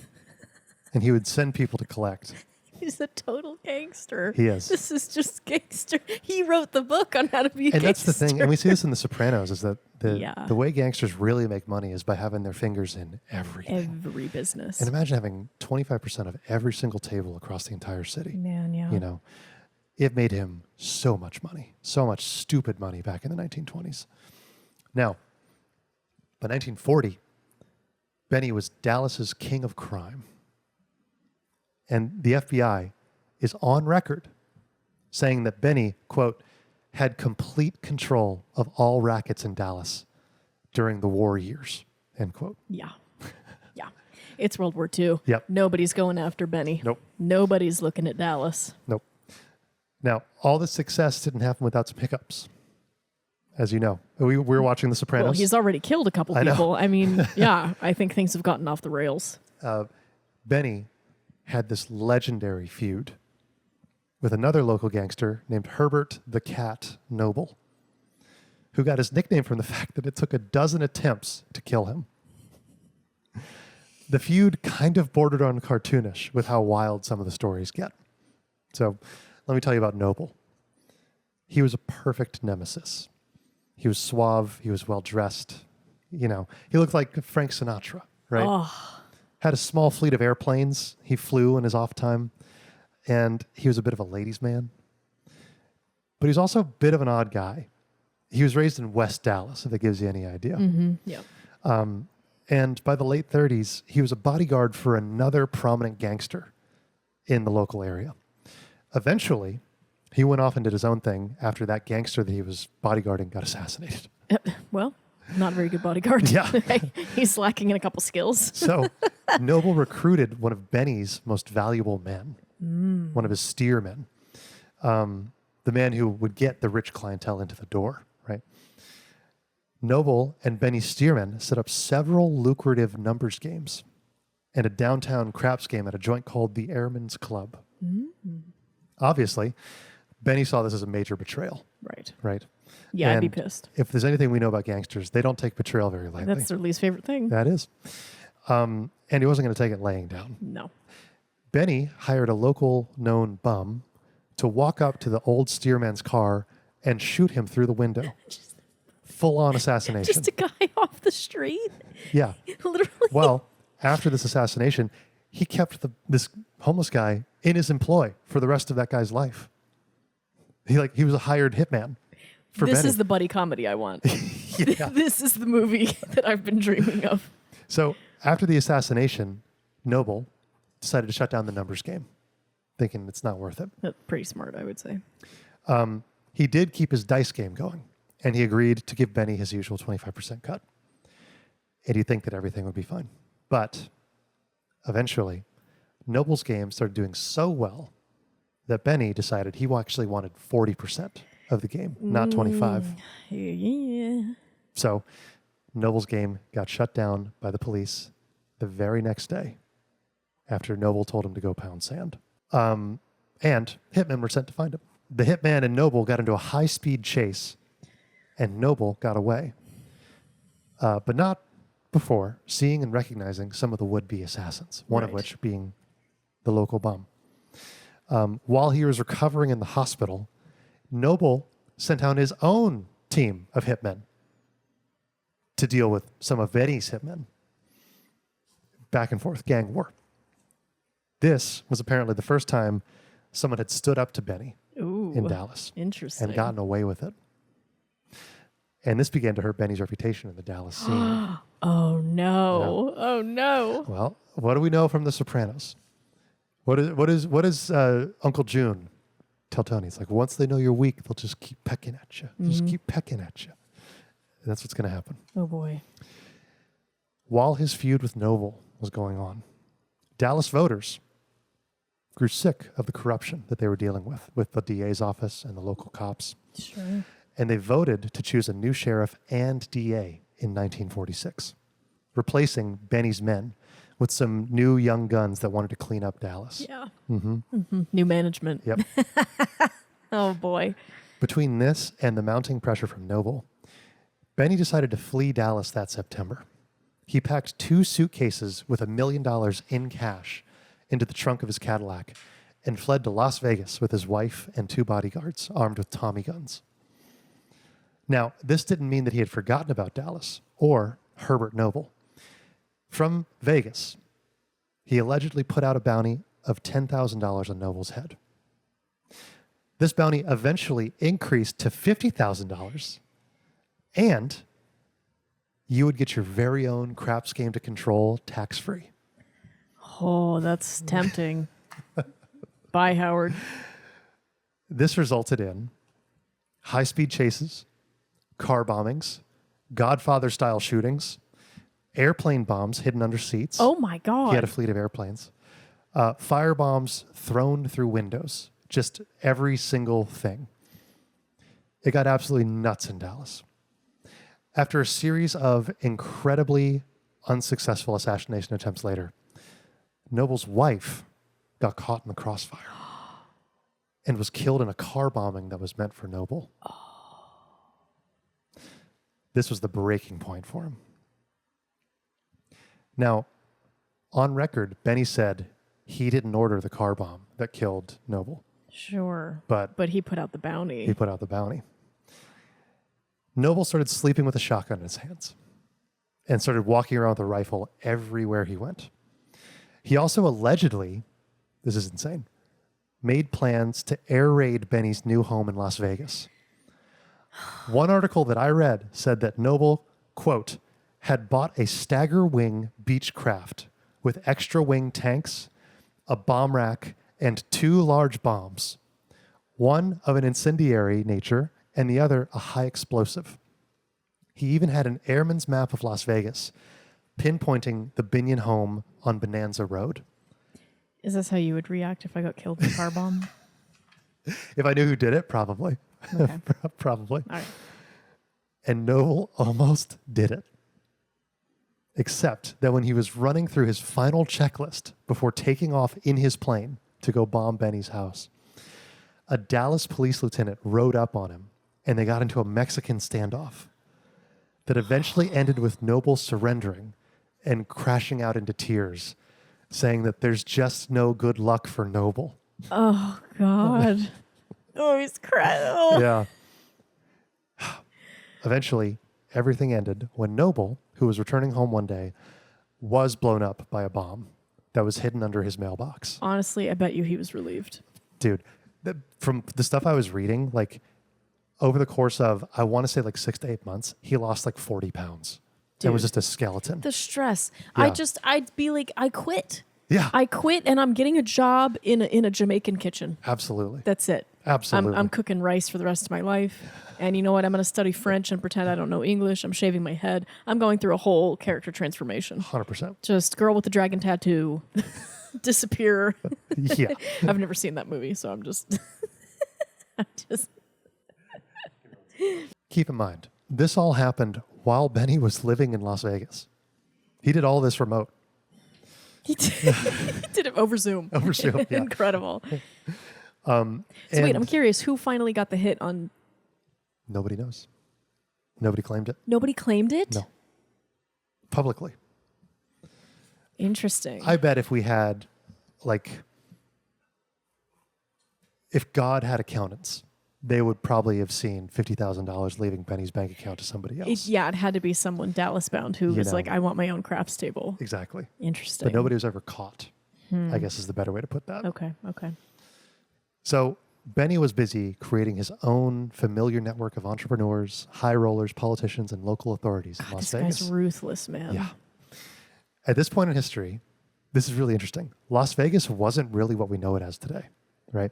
And he would send people to collect. He's a total gangster. He is. This is just gangster. He wrote the book on how to be a And gangster. that's the thing, and we see this in The Sopranos, is that Yeah. the way gangsters really make money is by having their fingers in everything. Every business. And imagine having 25% of every single table across the entire city. Man, yeah. You know, it made him so much money, so much stupid money back in the 1920s. Now, by 1940, Benny was Dallas's king of crime. And the FBI is on record saying that Benny, quote, had complete control of all rackets in Dallas during the war years, end quote. Yeah. Yeah. It's World War II. Yep. Nobody's going after Benny. Nope. Nobody's looking at Dallas. Nope. Now, all this success didn't happen without some hiccups. As you know, we were watching The Sopranos. Well, he's already killed a couple I know. people. I mean, yeah, I think things have gotten off the rails. Benny had this legendary feud with another local gangster named Herbert the Cat Noble, who got his nickname from the fact that it took a dozen attempts to kill him. The feud kind of bordered on cartoonish with how wild some of the stories get. So let me tell you about Noble. He was a perfect nemesis. He was suave. He was well-dressed. You know, he looked like Frank Sinatra, right? Oh, Had a small fleet of airplanes. He flew in his off time. And he was a bit of a ladies' man. But he was also a bit of an odd guy. He was raised in West Dallas, if that gives you any idea. yeah. And by the late 30s, he was a bodyguard for another prominent gangster in the local area. Eventually, he went off and did his own thing after that gangster that he was bodyguarding got assassinated. Well, not a very good bodyguard. Yeah. He's lacking in a couple skills. So Noble recruited one of Benny's most valuable men, one of his steermen, the man who would get the rich clientele into the door, right? Noble and Benny's steerman set up several lucrative numbers games and a downtown craps game at a joint called the Airmen's Club. Obviously, Benny saw this as a major betrayal, Right. right? Yeah, I'd be And pissed. If there's anything we know about gangsters, they don't take betrayal very lightly. That's their least favorite thing. That is. And he wasn't going to take it laying down. No. Benny hired a local known bum to walk up to the old steerman's car and shoot him through the window. Full-on assassination. Just a guy off the street. Yeah. Literally. Well, after this assassination, he kept this homeless guy in his employ for the rest of that guy's life. He was a hired hitman for This Benny. is the buddy comedy I want. Yeah. This is the movie that I've been dreaming of. So after the assassination, Noble decided to shut down the numbers game, thinking it's not worth it. That's pretty smart, I would say. He did keep his dice game going, and he agreed to give Benny his usual 25% cut. And he'd think that everything would be fine. But eventually, Noble's game started doing so well that Benny decided he actually wanted 40% of the game, not 25. Yeah. So Noble's game got shut down by the police the very next day after Noble told him to go pound sand. And hitmen were sent to find him. The hitman and Noble got into a high-speed chase, and Noble got away. But not before seeing and recognizing some of the would-be assassins, one of Right. which being the local bum. While he was recovering in the hospital, Noble sent out his own team of hitmen to deal with some of Benny's hitmen. Back and forth, gang war. This was apparently the first time someone had stood up to Benny Ooh. in Dallas Interesting. and gotten away with it. And this began to hurt Benny's reputation in the Dallas scene. Oh, no. Oh, no. Well, what do we know from The Sopranos? What is Uncle June tell Tony? It's like, once they know you're weak, they'll just keep pecking at you. Just keep pecking at you. And that's what's going to happen. Oh, boy. While his feud with Noble was going on, Dallas voters grew sick of the corruption that they were dealing with the DA's office and the local cops. Sure. And they voted to choose a new sheriff and DA in 1946, replacing Benny's men with some new young guns that wanted to clean up Dallas. Yeah. New management. Yep. Oh, boy. Between this and the mounting pressure from Noble, Benny decided to flee Dallas that September. He packed 2 suitcases with $1 million in cash into the trunk of his Cadillac and fled to Las Vegas with his wife and 2 bodyguards armed with Tommy guns. Now, this didn't mean that he had forgotten about Dallas or Herbert Noble. From Vegas, he allegedly put out a bounty of $10,000 on Noble's head. This bounty eventually increased to $50,000, and you would get your very own craps game to control tax-free. Oh, that's tempting. Bye, Howard. This resulted in high-speed chases, car bombings, Godfather-style shootings, airplane bombs hidden under seats. Oh, my God. He had a fleet of airplanes. Fire bombs thrown through windows. Just every single thing. It got absolutely nuts in Dallas. After a series of incredibly unsuccessful assassination attempts later, Noble's wife got caught in the crossfire. and was killed in a car bombing that was meant for Noble. This was the breaking point for him. Now, on record, Benny said he didn't order the car bomb that killed Noble. Sure. But he put out the bounty. He put out the bounty. Noble started sleeping with a shotgun in his hands and started walking around with a rifle everywhere he went. He also allegedly, this is insane, made plans to air raid Benny's new home in Las Vegas. One article that I read said that Noble, quote, had bought a stagger wing Beechcraft with extra wing tanks, a bomb rack, and 2 large bombs, one of an incendiary nature and the other a high explosive. He even had an airman's map of Las Vegas, pinpointing the Binion home on Bonanza Road. Is this how you would react if I got killed with a car bomb? If I knew who did it, probably. Okay. Probably. All right. And Noble almost did it. Except that when he was running through his final checklist before taking off in his plane to go bomb Benny's house, a Dallas police lieutenant rode up on him and they got into a Mexican standoff that eventually ended with Noble surrendering and crashing out into tears, saying that there's just no good luck for Noble. Oh, God. Oh, he's crying. Oh. Yeah. Eventually, everything ended when Noble, who was returning home one day, was blown up by a bomb that was hidden under his mailbox. Honestly, I bet you he was relieved. Dude, from the stuff I was reading, like over the course of, I want to say like 6 to 8 months, he lost like 40 pounds. It was just a skeleton. The stress. Yeah. I'd be like, I quit. Yeah. I quit and I'm getting a job in a Jamaican kitchen. Absolutely. That's it. Absolutely. I'm cooking rice for the rest of my life. And you know what? I'm going to study French and pretend I don't know English. I'm shaving my head. I'm going through a whole character transformation. 100%. Just girl with the dragon tattoo. Disappear. Yeah. I've never seen that movie, so I'm just... I'm just... Keep in mind, this all happened while Benny was living in Las Vegas. He did all this remote. He did it over Zoom. Over Zoom, yeah. Incredible. So wait, I'm curious, who finally got the hit on... Nobody knows. Nobody claimed it. Nobody claimed it? No. Publicly. Interesting. I bet if we had, like, if God had accountants, they would probably have seen $50,000 leaving Benny's bank account to somebody else. It had to be someone Dallas bound who was know. like, I want my own craps table. Exactly. Interesting. But nobody was ever caught, I guess is the better way to put that. Okay. So Benny was busy creating his own familiar network of entrepreneurs, high rollers, politicians, and local authorities in Las This Vegas. guy's ruthless, man. Yeah. At this point in history, this is really interesting. Las Vegas wasn't really what we know it as today, right?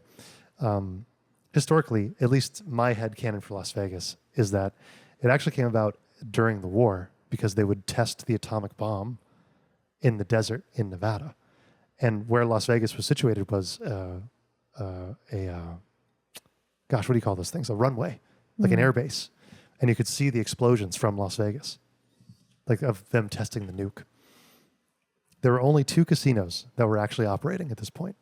Historically, at least my headcanon for Las Vegas is that it actually came about during the war because they would test the atomic bomb in the desert in Nevada. And where Las Vegas was situated was gosh, what do you call those things? A runway, like an air base. And you could see the explosions from Las Vegas, like of them testing the nuke. There were only 2 casinos that were actually operating at this point.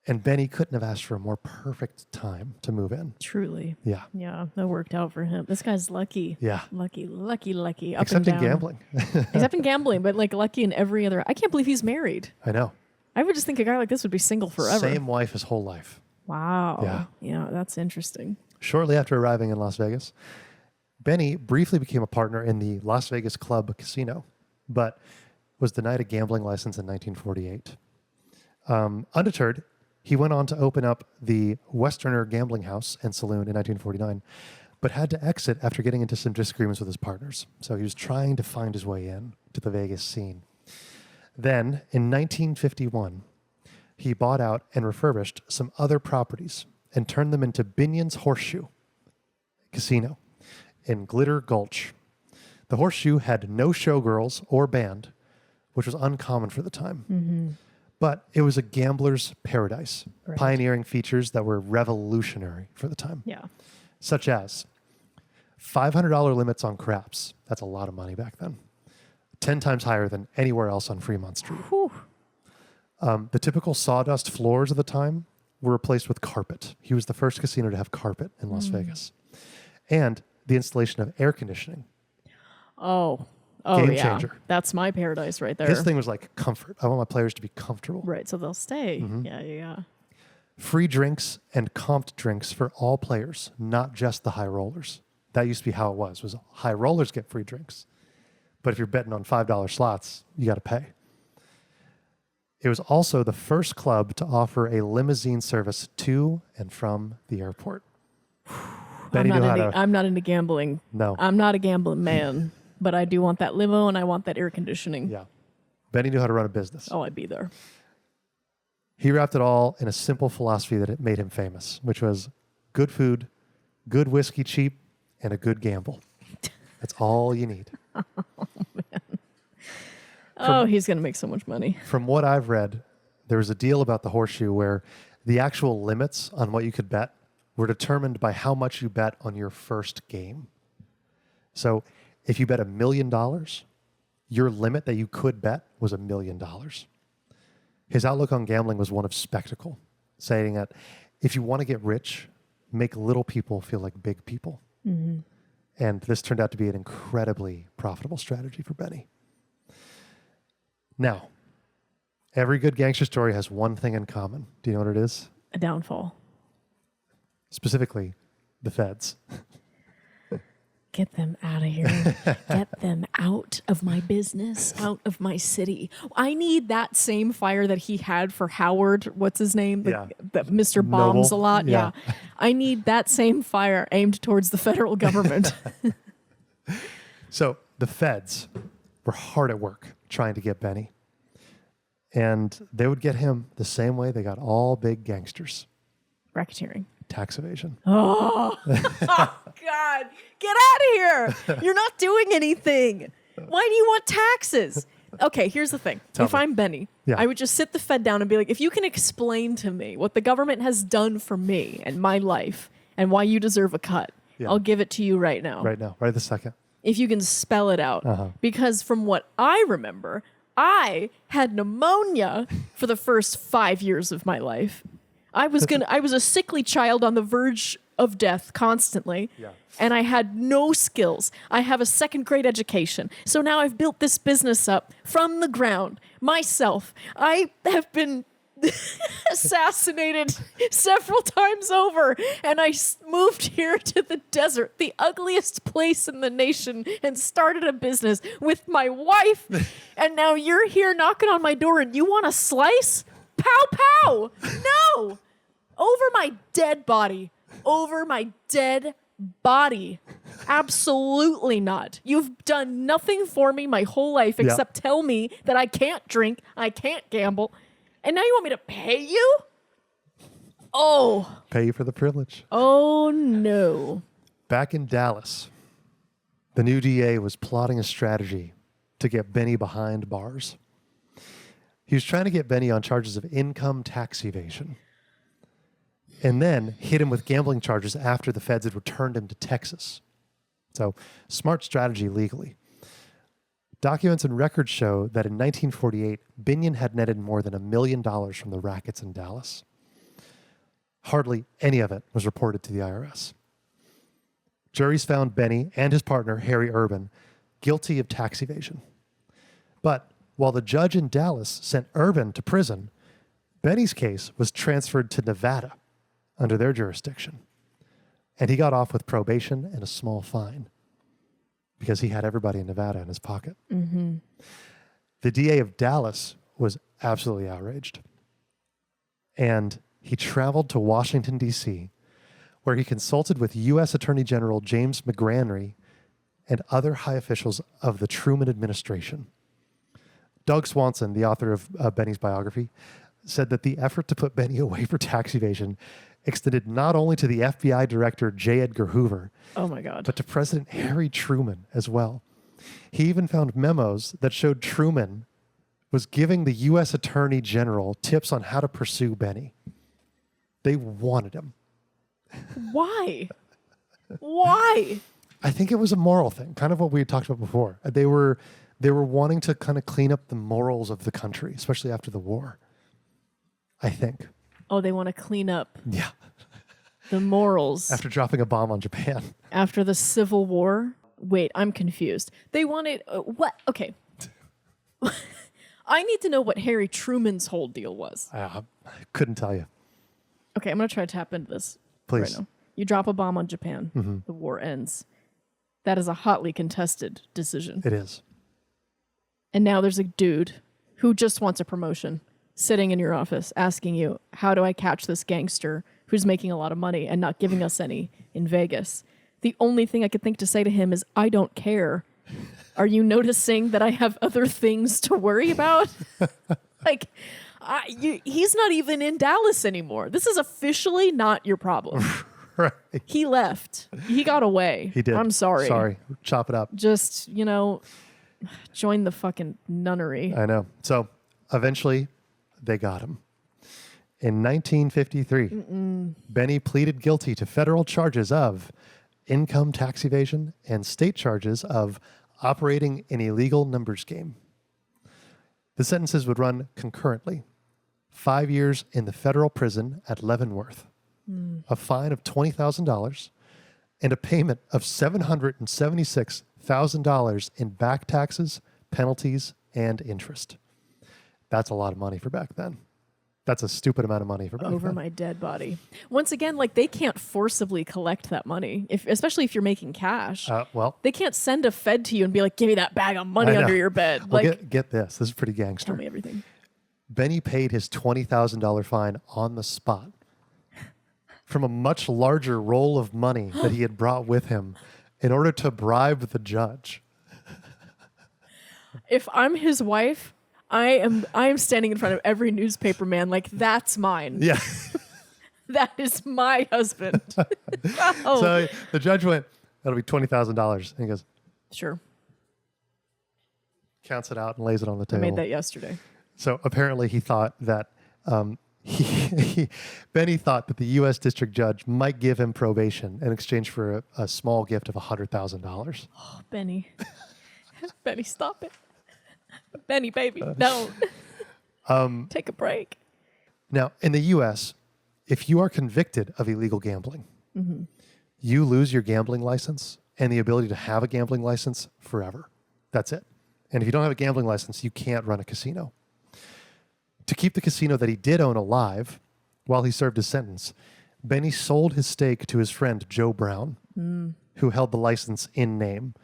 And Benny couldn't have asked for a more perfect time to move in. Truly. Yeah. Yeah, that worked out for him. This guy's lucky. Yeah. Lucky. Up Except and in down. gambling. Except in gambling, but like lucky in every other... I can't believe he's married. I know. I would just think a guy like this would be single forever. Same wife his whole life. Wow. Yeah. Yeah, that's interesting. Shortly after arriving in Las Vegas, Benny briefly became a partner in the Las Vegas Club Casino, but was denied a gambling license in 1948. Undeterred, he went on to open up the Westerner Gambling House and Saloon in 1949, but had to exit after getting into some disagreements with his partners. So he was trying to find his way in to the Vegas scene. Then, in 1951, he bought out and refurbished some other properties and turned them into Binion's Horseshoe Casino in Glitter Gulch. The Horseshoe had no showgirls or band, which was uncommon for the time. Mm-hmm. But it was a gambler's paradise, Right. pioneering features that were revolutionary for the time, Yeah. such as $500 limits on craps. That's a lot of money back then. 10 times higher than anywhere else on Fremont Street. Whew. The typical sawdust floors of the time were replaced with carpet. He was the first casino to have carpet in Las Vegas. And the installation of air conditioning. Oh, Game yeah. changer. That's my paradise right there. His thing was like comfort. I want my players to be comfortable. Right, so they'll stay. Yeah. Free drinks and comped drinks for all players, not just the high rollers. That used to be how it was high rollers get free drinks. But if you're betting on $5 slots, you got to pay. It was also the first club to offer a limousine service to and from the airport. Benny knew how to... I'm not into gambling. No. I'm not a gambling man, but I do want that limo and I want that air conditioning. Yeah. Benny knew how to run a business. Oh, I'd be there. He wrapped it all in a simple philosophy that it made him famous, which was good food, good whiskey cheap, and a good gamble. That's all you need. He's going to make so much money. From what I've read, there was a deal about the horseshoe where the actual limits on what you could bet were determined by how much you bet on your first game. So if you bet $1 million, your limit that you could bet was $1 million. His outlook on gambling was one of spectacle, saying that if you want to get rich, make little people feel like big people. Mm-hmm. And this turned out to be an incredibly profitable strategy for Benny. Now, every good gangster story has one thing in common. Do you know what it is? A downfall. Specifically, the feds. Get them out of here. Get them out of my business, out of my city. I need that same fire that he had for Howard. What's his name? The Mr. Bombs Noble? a lot. Yeah. I need that same fire aimed towards the federal government. So the feds were hard at work trying to get Benny. And they would get him the same way they got all big gangsters. Racketeering. Tax evasion. Oh, God. Get out of here. You're not doing anything. Why do you want taxes? Okay, here's the thing. If I'm Benny, I would just sit the Fed down and be like, if you can explain to me what the government has done for me and my life and why you deserve a cut, I'll give it to you right now. Right this second. If you can spell it out. Because from what I remember, I had pneumonia for the first 5 years of my life. I was a sickly child on the verge of death constantly. Yeah. And I had no skills. I have a second grade education. So now I've built this business up from the ground myself. I have been assassinated several times over, and I moved here to the desert, the ugliest place in the nation, and started a business with my wife. And now you're here knocking on my door and you want a slice? Pow pow! No! Over my dead body. Over my dead body. Absolutely not. You've done nothing for me my whole life except tell me that I can't drink, I can't gamble, and now you want me to pay you? Oh. Pay you for the privilege. Oh, no. Back in Dallas, the new DA was plotting a strategy to get Benny behind bars. He was trying to get Benny on charges of income tax evasion and then hit him with gambling charges after the feds had returned him to Texas. So, smart strategy legally. Documents and records show that in 1948, Binion had netted more than $1 million from the rackets in Dallas. Hardly any of it was reported to the IRS. Juries found Benny and his partner, Harry Urban, guilty of tax evasion. But while the judge in Dallas sent Urban to prison, Benny's case was transferred to Nevada under their jurisdiction. And he got off with probation and a small fine because he had everybody in Nevada in his pocket. Mm-hmm. The DA of Dallas was absolutely outraged. And he traveled to Washington, D.C., where he consulted with U.S. Attorney General James McGranry and other high officials of the Truman administration. Doug Swanson, the author of Benny's biography, said that the effort to put Benny away for tax evasion extended not only to the FBI director J. Edgar Hoover, oh my God, but to President Harry Truman as well. He even found memos that showed Truman was giving the U.S. Attorney General tips on how to pursue Benny. They wanted him. Why? Why? I think it was a moral thing, kind of what we had talked about before. They were wanting to kind of clean up the morals of the country, especially after the war, I think. Oh, they want to clean up Yeah. the morals After dropping a bomb on Japan. after the Civil War. Wait, I'm confused. They wanted what? Okay. I need to know what Harry Truman's whole deal was. I couldn't tell you. Okay, I'm going to try to tap into this Please. right now. You drop a bomb on Japan, the war ends. That is a hotly contested decision. It is. And now there's a dude who just wants a promotion sitting in your office asking you, how do I catch this gangster who's making a lot of money and not giving us any in Vegas? The only thing I could think to say to him is, I don't care. Are you noticing that I have other things to worry about? Like, he's not even in Dallas anymore. This is officially not your problem. Right. He left. He got away. He did. I'm sorry. Sorry. Chop it up. Just, join the fucking nunnery. I know. So eventually they got him. In 1953, Benny pleaded guilty to federal charges of income tax evasion and state charges of operating an illegal numbers game. The sentences would run concurrently. 5 years in the federal prison at Leavenworth, a fine of $20,000, and a payment of $776,000 in back taxes, penalties, and interest. That's a lot of money for back then. That's a stupid amount of money for back Over then. my dead body. Once again, they can't forcibly collect that money, especially if you're making cash. Well, They can't send a Fed to you and be like, give me that bag of money I know. under your bed. Well, get this. This is pretty gangster. Tell me everything. Benny paid his $20,000 fine on the spot from a much larger roll of money that he had brought with him in order to bribe the judge. If I'm his wife, I am standing in front of every newspaper man like, that's mine. Yeah. That is my husband. Oh, So the judge went, that'll be $20,000. And he goes, sure. counts it out and lays it on the I table. made that yesterday. So apparently he thought that Benny thought that the U.S. district judge might give him probation in exchange for a small gift of $100,000. Oh, Benny. Benny, stop it. Benny, baby, no. Take a break. Now, in the U.S., if you are convicted of illegal gambling, you lose your gambling license and the ability to have a gambling license forever. That's it. And if you don't have a gambling license, you can't run a casino. To keep the casino that he did own alive while he served his sentence, Benny sold his stake to his friend Joe Brown, who held the license in name,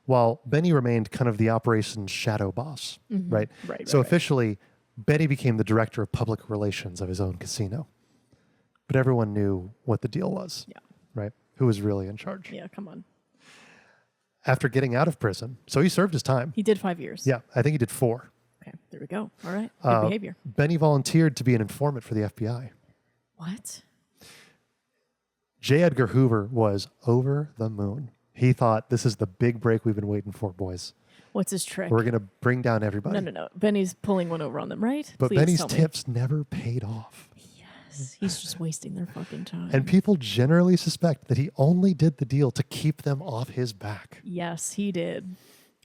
while Benny remained kind of the operation's shadow boss, right? So officially, Benny became the director of public relations of his own casino. But everyone knew what the deal was, right? Who was really in charge. Yeah, come on. After getting out of prison, so he served his time. He did 5 years. Yeah, I think he did 4. Okay, there we go. All right. Good behavior. Benny volunteered to be an informant for the FBI. What? J. Edgar Hoover was over the moon. He thought, this is the big break we've been waiting for, boys. What's his trick? We're going to bring down everybody. No. Benny's pulling one over on them, right? But Please Benny's tell me. tips never paid off. Yes, he's just wasting their fucking time. And people generally suspect that he only did the deal to keep them off his back. Yes, he did.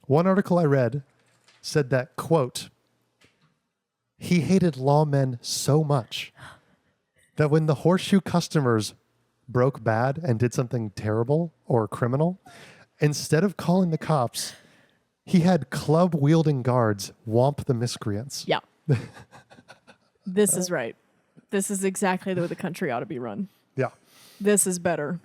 One article I read said that, quote, he hated lawmen so much that when the horseshoe customers broke bad and did something terrible or criminal, instead of calling the cops, he had club-wielding guards whomp the miscreants. Yeah. This is right. This is exactly the way the country ought to be run. Yeah. This is better.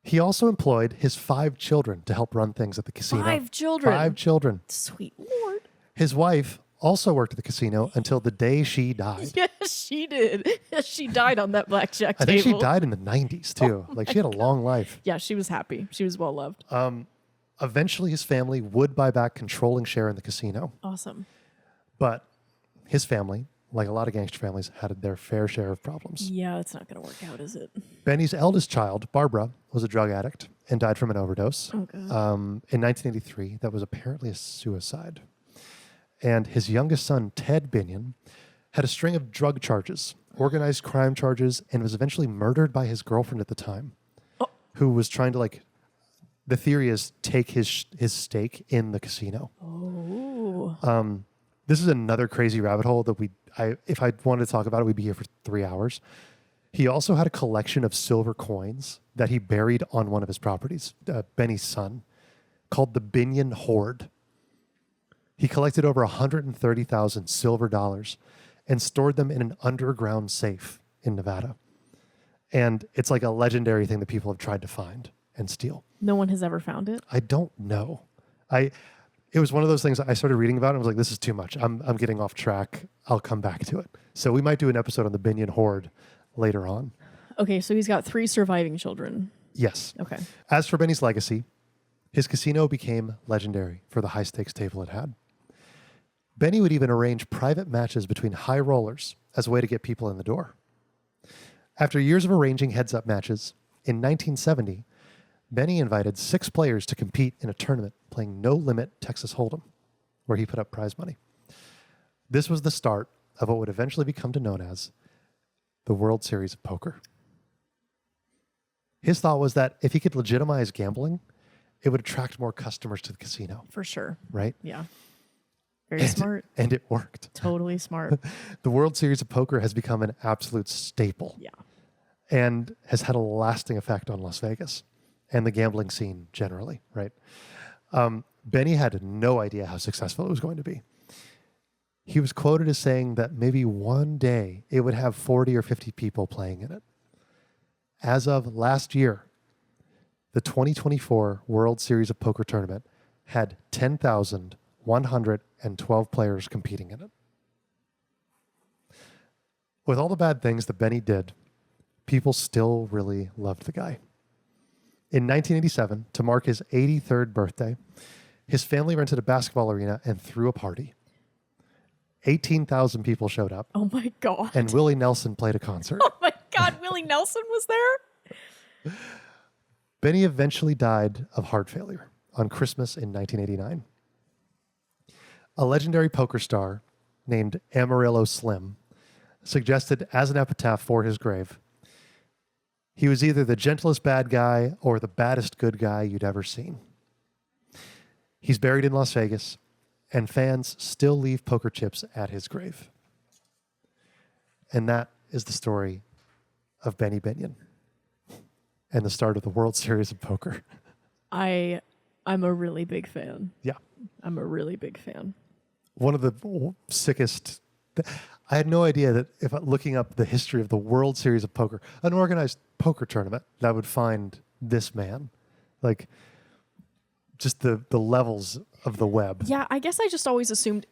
He also employed his 5 children to help run things at the casino. 5 children. 5 children. Sweet Lord. His wife also worked at the casino until the day she died. Yes, she did. She died on that blackjack I table. think she died in the 90s too. Like she had a long life. Yeah, she was happy. She was well loved. Eventually his family would buy back controlling share in the casino. Awesome. But his family, like a lot of gangster families, had their fair share of problems. Yeah, it's not going to work out, is it? Benny's eldest child, Barbara, was a drug addict and died from an overdose. Oh, God. In 1983, that was apparently a suicide. And his youngest son, Ted Binion, had a string of drug charges, organized crime charges, and was eventually murdered by his girlfriend at the time, who was trying to, the theory is take his stake in the casino. Oh. This is another crazy rabbit hole that if I wanted to talk about it, we'd be here for 3 hours. He also had a collection of silver coins that he buried on one of his properties, Benny's son, called the Binion Hoard. He collected over 130,000 silver dollars and stored them in an underground safe in Nevada. And it's like a legendary thing that people have tried to find and steal. No one has ever found it? I don't know. It was one of those things I started reading about and I was like, this is too much. I'm getting off track. I'll come back to it. So we might do an episode on the Binion Hoard later on. Okay, so he's got 3 surviving children. Yes. Okay. As for Benny's legacy, his casino became legendary for the high-stakes table it had. Benny would even arrange private matches between high rollers as a way to get people in the door. After years of arranging heads-up matches, in 1970, Benny invited 6 players to compete in a tournament playing no-limit Texas Hold'em, where he put up prize money. This was the start of what would eventually become known as the World Series of Poker. His thought was that if he could legitimize gambling, it would attract more customers to the casino. For sure. Right? Yeah. Very smart. And it worked. Totally smart. The World Series of Poker has become an absolute staple. Yeah. And has had a lasting effect on Las Vegas and the gambling scene generally, right? Benny had no idea how successful it was going to be. He was quoted as saying that maybe one day it would have 40 or 50 people playing in it. As of last year, the 2024 World Series of Poker Tournament had 10,112 players competing in it. With all the bad things that Benny did, people still really loved the guy. In 1987, to mark his 83rd birthday, his family rented a basketball arena and threw a party. 18,000 people showed up. Oh my God. And Willie Nelson played a concert. Oh my God, Willie Nelson was there? Benny eventually died of heart failure on Christmas in 1989. A legendary poker star named Amarillo Slim suggested as an epitaph for his grave, he was either the gentlest bad guy or the baddest good guy you'd ever seen. He's buried in Las Vegas, and fans still leave poker chips at his grave. And that is the story of Benny Binion and the start of the World Series of Poker. I'm a really big fan. Yeah. I'm a really big fan. One of the sickest... I had no idea that if looking up the history of the World Series of Poker, an organized poker tournament, that I would find this man. Like, just the levels of the web. Yeah, I guess I just always assumed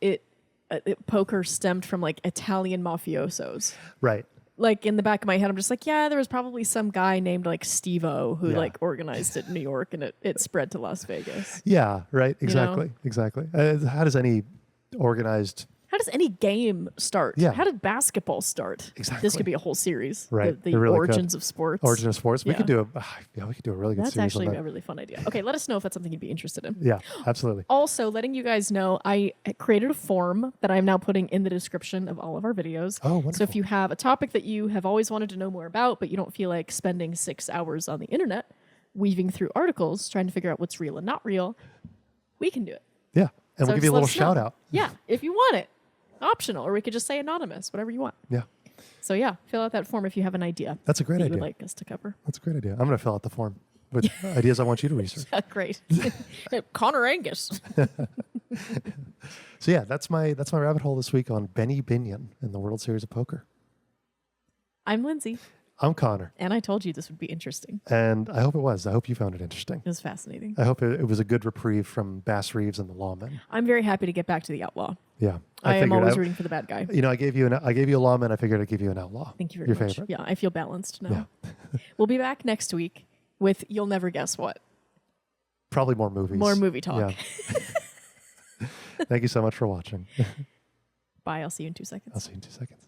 poker stemmed from like Italian mafiosos. Right. Like in the back of my head, I'm just like, yeah, there was probably some guy named like Steve-O who like organized it in New York and it spread to Las Vegas. Yeah, right. Exactly. You know? Exactly. How does any organized... How does any game start? Yeah. How did basketball start? Exactly. This could be a whole series. Right. The really origins of sports. Origin of sports. We Yeah. could do a really good That's series actually on that. a really fun idea. Okay, let us know if that's something you'd be interested in. Yeah, absolutely. Also, letting you guys know, I created a form that I'm now putting in the description of all of our videos. Oh, wonderful. So if you have a topic that you have always wanted to know more about, but you don't feel like spending 6 hours on the internet weaving through articles trying to figure out what's real and not real, we can do it. Yeah. And So we'll give you a just let little us know. shout out. Yeah, if you want it. Optional, or we could just say anonymous, whatever you want. Yeah. So yeah, fill out that form if you have an idea. That's a great that you idea. would like us to cover. That's a great idea. I'm going to fill out the form with ideas I want you to research. Great. Connor Angus. So yeah, that's my rabbit hole this week on Benny Binion and the World Series of Poker. I'm Lindsay. I'm Connor. And I told you this would be interesting. And I hope it was. I hope you found it interesting. It was fascinating. I hope it was a good reprieve from Bass Reeves and the lawmen. I'm very happy to get back to the outlaw. Yeah. I am figured always rooting for the bad guy. You know, I gave you a lawman. I figured I'd give you an outlaw. Thank you very Your much. favorite. Yeah, I feel balanced now. Yeah. We'll be back next week with you'll never guess what. Probably more movies. More movie talk. Yeah. Thank you so much for watching. Bye. I'll see you in 2 seconds. I'll see you in 2 seconds.